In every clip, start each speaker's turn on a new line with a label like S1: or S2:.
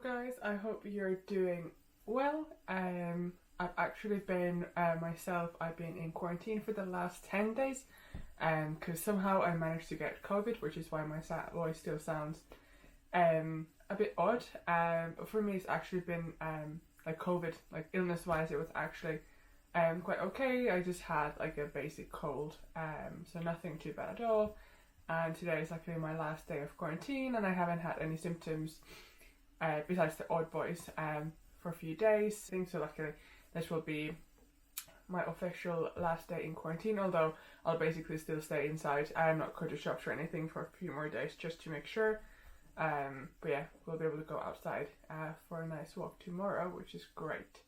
S1: guys, I hope you're doing well. I've actually been I've been in quarantine for the last 10 days because somehow I managed to get COVID, which is why my voice still sounds a bit odd. But for me it's actually been like COVID, like illness wise it was actually quite okay. I just had like a basic cold, so nothing too bad at all. And today is actually my last day of quarantine and I haven't had any symptoms besides the odd voice for a few days. I think so luckily this will be my official last day in quarantine, although I'll basically still stay inside. I'm not going to shops or anything for a few more days just to make sure. But yeah, we'll be able to go outside for a nice walk tomorrow, which is great.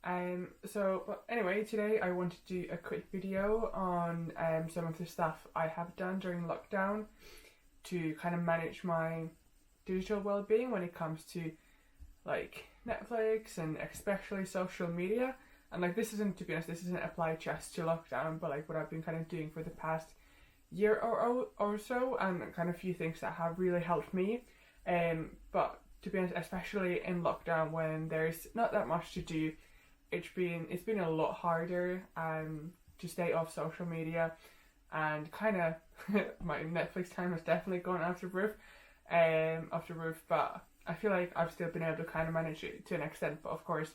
S1: But anyway, today I want to do a quick video on some of the stuff I have done during lockdown to kind of manage my digital well-being when it comes to like Netflix and especially social media. And like this isn't, to be honest, this isn't applied just to lockdown, but like what I've been kind of doing for the past year or so, and kind of a few things that have really helped me. But to be honest, especially in lockdown when there's not that much to do, it's been a lot harder to stay off social media, and kind of my Netflix time has definitely gone off the roof. But I feel like I've still been able to kind of manage it to an extent. But of course,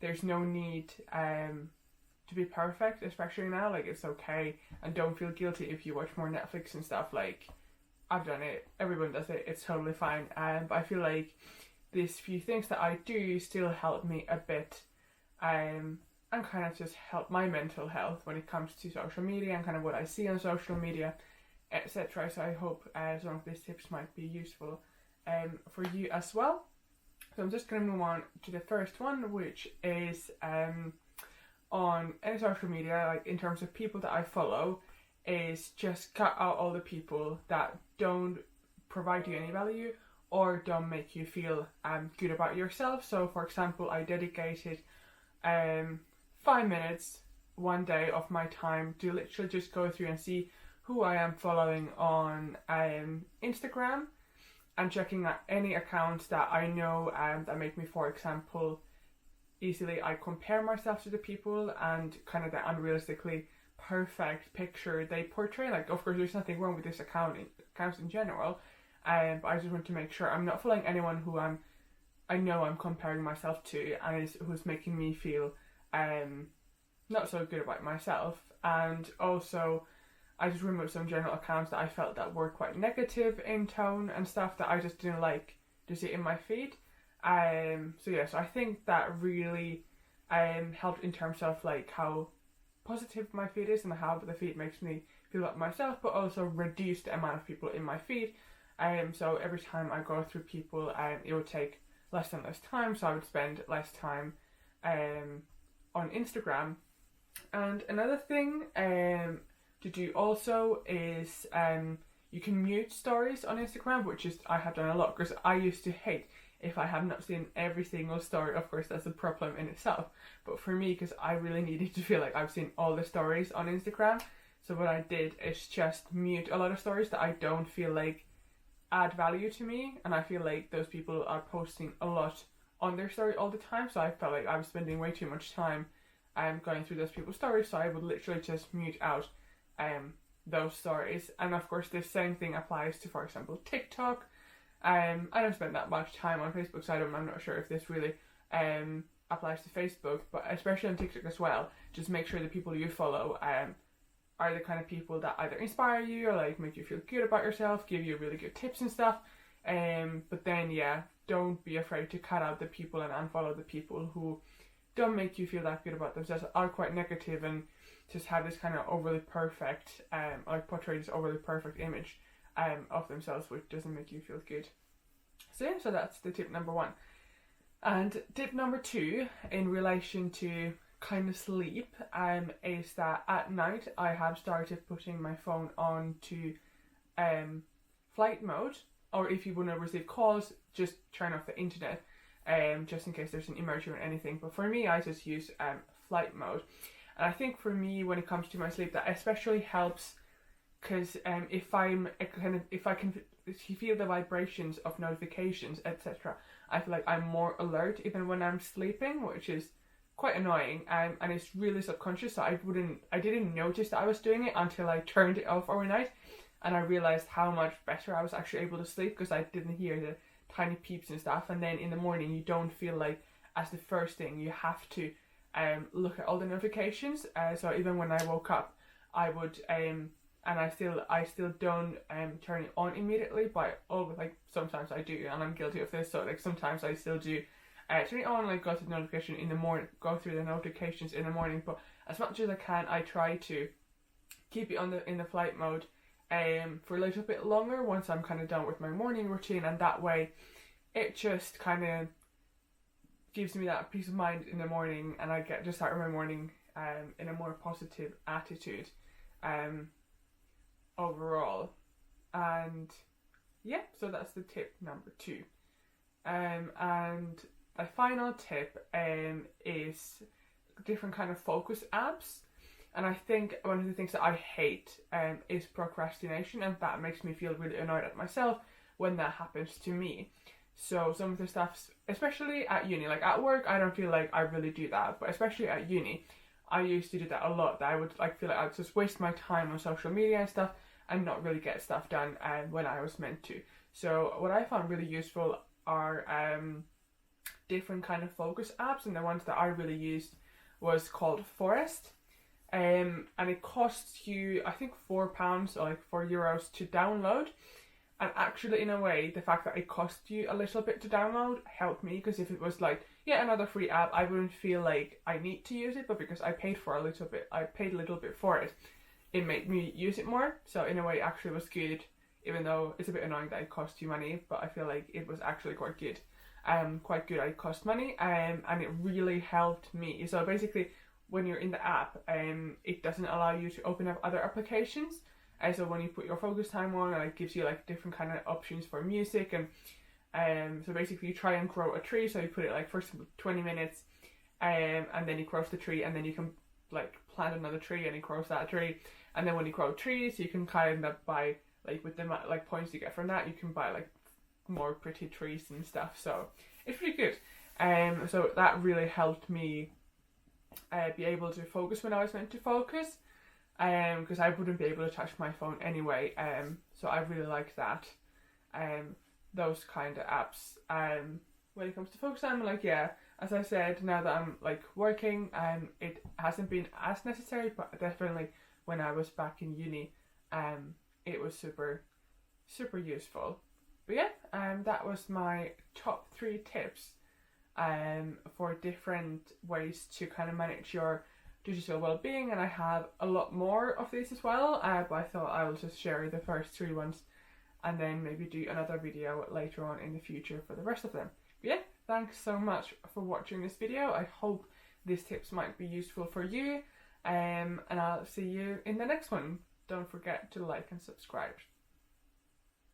S1: there's no need to be perfect, especially now. Like it's okay, and don't feel guilty if you watch more Netflix and stuff. Like I've done it, everyone does it. It's totally fine. But I feel like these few things that I do still help me a bit. And kind of just help my mental health when it comes to social media and kind of what I see on social media, etc. So I hope some of these tips might be useful for you as well. So I'm just going to move on to the first one, which is on any social media, like in terms of people that I follow, is just cut out all the people that don't provide you any value or don't make you feel good about yourself. So for example, I dedicated 5 minutes one day of my time to literally just go through and see who I am following on Instagram, and checking out any accounts that I know that make me, for example, easily I compare myself to the people and kind of the unrealistically perfect picture they portray. Like of course there's nothing wrong with this accounts in general, but I just want to make sure I'm not following anyone who I know I'm comparing myself to and who's making me feel not so good about myself. And also I just removed some general accounts that I felt that were quite negative in tone and stuff that I just didn't like to see in my feed. So I think that really helped in terms of like how positive my feed is and how the feed makes me feel about myself, but also reduce the amount of people in my feed. So every time I go through people, it would take less and less time, so I would spend less time on Instagram. And another thing to do also is you can mute stories on Instagram, which is I have done a lot because I used to hate if I have not seen every single story. Of course that's a problem in itself, but for me, because I really needed to feel like I've seen all the stories on Instagram, so what I did is just mute a lot of stories that I don't feel like add value to me, and I feel like those people are posting a lot on their story all the time, so I felt like I was spending way too much time going through those people's stories, so I would literally just mute out those stories. And of course the same thing applies to, for example, TikTok. I don't spend that much time on Facebook, so I'm not sure if this really applies to Facebook, but especially on TikTok as well, just make sure the people you follow are the kind of people that either inspire you or like make you feel good about yourself, give you really good tips and stuff. But then don't be afraid to cut out the people and unfollow the people who don't make you feel that good about themselves, are quite negative and just have this kind of overly perfect portray this overly perfect image of themselves, which doesn't make you feel good. So that's the tip number one. And tip number two in relation to kind of sleep is that at night I have started putting my phone on to flight mode, or if you want to receive calls, just turn off the internet just in case there's an emergency or anything. But for me, I just use flight mode. And I think for me, when it comes to my sleep, that especially helps because if I can you feel the vibrations of notifications, etc., I feel like I'm more alert even when I'm sleeping, which is quite annoying, and it's really subconscious, so I didn't notice that I was doing it until I turned it off overnight, and I realized how much better I was actually able to sleep because I didn't hear the tiny peeps and stuff. And then in the morning you don't feel like as the first thing you have to look at all the notifications, so even when I woke up I would and I still don't turn it on immediately, but like sometimes I do, and I'm guilty of this, so like sometimes I still do turn it on, like go through the notification in the morning, go through the notifications in the morning. But as much as I can, I try to keep it in the flight mode for a little bit longer once I'm kind of done with my morning routine, and that way it just kind of gives me that peace of mind in the morning, and I get to start my morning in a more positive attitude overall. And yeah, so that's the tip number 2. And my final tip is different kind of focus apps. And I think one of the things that I hate is procrastination, and that makes me feel really annoyed at myself when that happens to me. So some of the stuff, especially at uni, like at work, I don't feel like I really do that, but especially at uni, I used to do that a lot. That I would like feel like I'd just waste my time on social media and stuff, and not really get stuff done when I was meant to. So what I found really useful are different kind of focus apps, and the ones that I really used was called Forest. And it costs you, I think, £4 or like €4 to download. And actually, in a way, the fact that it cost you a little bit to download helped me, because if it was like, yeah, another free app, I wouldn't feel like I need to use it. But because I paid a little bit for it, it made me use it more. So in a way, it actually was good, even though it's a bit annoying that it cost you money. But I feel like it was actually quite good. It cost money, and it really helped me. So basically, when you're in the app, it doesn't allow you to open up other applications. So when you put your focus time on, it gives you like different kind of options for music, and so basically you try and grow a tree. So you put it like first 20 minutes, and then you grow the tree, and then you can like plant another tree, and it grows that tree. And then when you grow trees, you can kind of buy like with the like points you get from that, you can buy like more pretty trees and stuff. So it's pretty good. So that really helped me be able to focus when I was meant to focus, because I wouldn't be able to touch my phone anyway. So I really like that. Those kind of apps. When it comes to focus time, like, yeah, as I said, now that I'm like working, it hasn't been as necessary, but definitely when I was back in uni, it was super useful. But yeah, that was my top 3 tips for different ways to kind of manage your digital well-being, and I have a lot more of these as well, but I thought I will just share the first 3 ones and then maybe do another video later on in the future for the rest of them. But yeah, thanks so much for watching this video. I hope these tips might be useful for you, and I'll see you in the next one. Don't forget to like and subscribe.